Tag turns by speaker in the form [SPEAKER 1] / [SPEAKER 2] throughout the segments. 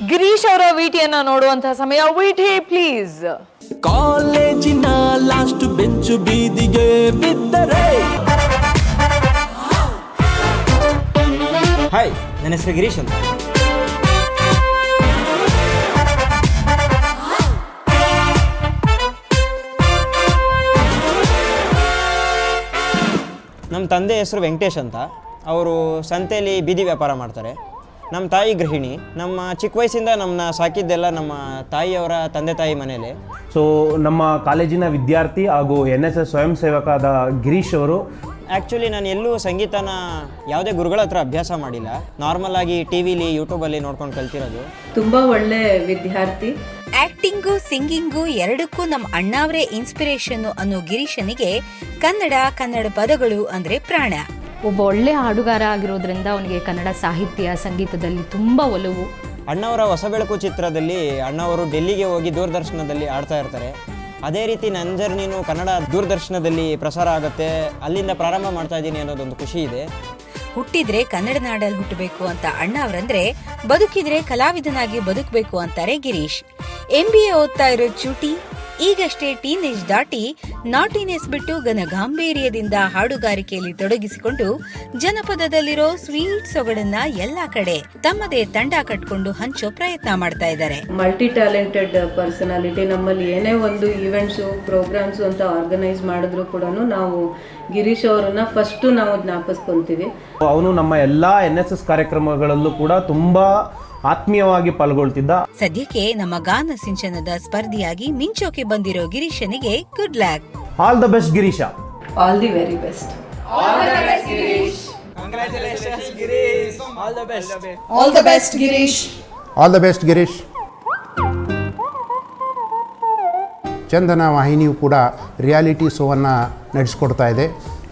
[SPEAKER 1] ಗಿರೀಶ್ ಅವರ ವಿಟಿಯನ್ನ ನೋಡುವಂತಹ ಸಮಯ. VT please.
[SPEAKER 2] ಕಾಲೇಜಿನ ಲಾಸ್ಟ್ ಬೆಂಚು ಬೀದಿಗೆ ಬಿದ್ದರೆ.
[SPEAKER 3] ಹಾಯ್, ನನ್ನ ಹೆಸರು ಗಿರೀಶ್ ಅಂತ. ನಮ್ಮ ತಂದೆ ಹೆಸರು ವೆಂಕಟೇಶ್ ಅಂತ. ಅವರು ಸಂತೆಯಲ್ಲಿ ಬೀದಿ ವ್ಯಾಪಾರ ಮಾಡ್ತಾರೆ. ನಮ್ಮ ತಾಯಿ ಗೃಹಿಣಿ. ನಮ್ಮ ಚಿಕ್ಕ ವಯಸ್ಸಿಂದ ನಮ್ಮನ್ನ ಸಾಕಿದ್ದೆಲ್ಲ ನಮ್ಮ ತಾಯಿಯವರ ತಂದೆ ತಾಯಿ ಮನೇಲಿ.
[SPEAKER 4] ಸೊ ನಮ್ಮ ಕಾಲೇಜಿನ ವಿದ್ಯಾರ್ಥಿ ಹಾಗೂ NSS ಸ್ವಯಂ ಸೇವಕರಾದ ಗಿರೀಶ್ ಅವರು.
[SPEAKER 3] ಆ್ಯಕ್ಚುಲಿ ನಾನು ಎಲ್ಲೂ ಸಂಗೀತನ ಯಾವುದೇ ಗುರುಗಳ ಹತ್ರ ಅಭ್ಯಾಸ ಮಾಡಿಲ್ಲ. ನಾರ್ಮಲ್ ಆಗಿ ಟಿವಿಲಿ ಯೂಟ್ಯೂಬಲ್ಲಿ ನೋಡ್ಕೊಂಡು ಕಲ್ತಿರೋದು.
[SPEAKER 5] ತುಂಬ ಒಳ್ಳೆ ವಿದ್ಯಾರ್ಥಿ.
[SPEAKER 6] ಆಕ್ಟಿಂಗು ಸಿಂಗಿಂಗು ಎರಡಕ್ಕೂ ನಮ್ಮ ಅಣ್ಣಾವ್ರೇ ಇನ್ಸ್ಪಿರೇಷನ್ ಅನ್ನೋ ಗಿರೀಶನಿಗೆ ಕನ್ನಡ ಪದಗಳು ಅಂದ್ರೆ ಪ್ರಾಣ.
[SPEAKER 7] ಒಬ್ಬ ಒಳ್ಳೆ ಹಾಡುಗಾರ ಆಗಿರೋದ್ರಿಂದ ಅವನಿಗೆ ಕನ್ನಡ ಸಾಹಿತ್ಯ ಸಂಗೀತದಲ್ಲಿ ತುಂಬ ಒಲವು.
[SPEAKER 3] ಅಣ್ಣವರ ಹೊಸ ಬೆಳಕು ಚಿತ್ರದಲ್ಲಿ ಅಣ್ಣವರು ಡೆಲ್ಲಿಗೆ ಹೋಗಿ ದೂರದರ್ಶನದಲ್ಲಿ ಆಡ್ತಾ ಇರ್ತಾರೆ. ಅದೇ ರೀತಿ ನನ್ನ ಜರ್ನಿನೂ ಕನ್ನಡ ದೂರದರ್ಶನದಲ್ಲಿ ಪ್ರಸಾರ ಆಗುತ್ತೆ. ಅಲ್ಲಿಂದ ಪ್ರಾರಂಭ ಮಾಡ್ತಾ ಇದ್ದೀನಿ ಅನ್ನೋದೊಂದು ಖುಷಿ ಇದೆ.
[SPEAKER 6] ಹುಟ್ಟಿದ್ರೆ ಕನ್ನಡ ನಾಡಲ್ಲಿ ಹುಟ್ಟಬೇಕು ಅಂತ ಅಣ್ಣಾವ್ರಂದ್ರೆ, ಬದುಕಿದ್ರೆ ಕಲಾವಿದನಾಗಿ ಬದುಕಬೇಕು ಅಂತಾರೆ ಗಿರೀಶ್. MBA ಓದ್ತಾ ಇರೋ ಚೂಟಿ ಈಗಷ್ಟೇ ಟೀನೇಜ್ ದಾಟಿ ನಾಟಿನೆಸ್ ಬಿಟ್ಟು ಘನಗಾಂಭೀರ್ಯದಿಂದ ಹಾಡುಗಾರಿಕೆಯಲ್ಲಿ ತೊಡಗಿಸಿಕೊಂಡು ಜನಪದದಲ್ಲಿರೋ ಸ್ವೀಟ್ ಸೊಗಡನ್ನ ಎಲ್ಲಾ ಕಡೆ ತಮ್ಮದೇ ತಂಡ ಕಟ್ಕೊಂಡು ಹಂಚೋ ಪ್ರಯತ್ನ ಮಾಡ್ತಾ ಇದ್ದಾರೆ.
[SPEAKER 5] Multi talented personality. ನಮ್ಮಲ್ಲಿ ಏನೇ ಒಂದು ಈವೆಂಟ್ಸು ಪ್ರೋಗ್ರಾಮ್ಸು ಅಂತ ಆರ್ಗನೈಸ್ ಮಾಡಿದ್ರು ಕೂಡ ನಾವು ಗಿರೀಶ್ ಅವರನ್ನ ಫಸ್ಟ್ ನಾವು ಜ್ಞಾಪಿಸ್ಕೊಂತೀವಿ.
[SPEAKER 4] ಅವನು ನಮ್ಮ ಎಲ್ಲ NSS ಕಾರ್ಯಕ್ರಮಗಳಲ್ಲೂ ಕೂಡ ತುಂಬಾ ಆತ್ಮೀಯವಾಗಿ ಪಾಲ್ಗೊಳ್ತಿದ್ದ.
[SPEAKER 6] ಸದ್ಯಕ್ಕೆ ನಮ್ಮ ಗಾನ ಸಿಂಚನದ ಸ್ಪರ್ಧಿಯಾಗಿ ಮಿಂಚೋಕೆ ಬಂದಿರೋ ಗಿರೀಶನಿಗೆ good luck.
[SPEAKER 4] All the best Girisha.
[SPEAKER 5] All the very best.
[SPEAKER 8] All the best, Girish.
[SPEAKER 9] All the best Girish. Chandana ವಾಹಿನಿಯು ಕೂಡ ರಿಯಾಲಿಟಿ ಶೋವನ್ನು ನಡೆಸಿಕೊಡ್ತಾ ಇದೆ.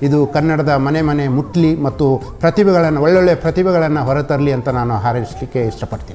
[SPEAKER 9] ಇದು ಕನ್ನಡದ ಮನೆ ಮುಟ್ಲಿ ಮತ್ತು ಪ್ರತಿಭೆಗಳನ್ನು ಒಳ್ಳೊಳ್ಳೆ ಪ್ರತಿಭೆಗಳನ್ನು ಹೊರತರಲಿ ಅಂತ ನಾನು ಹಾರೈಸಲಿಕ್ಕೆ ಇಷ್ಟಪಡ್ತೀನಿ.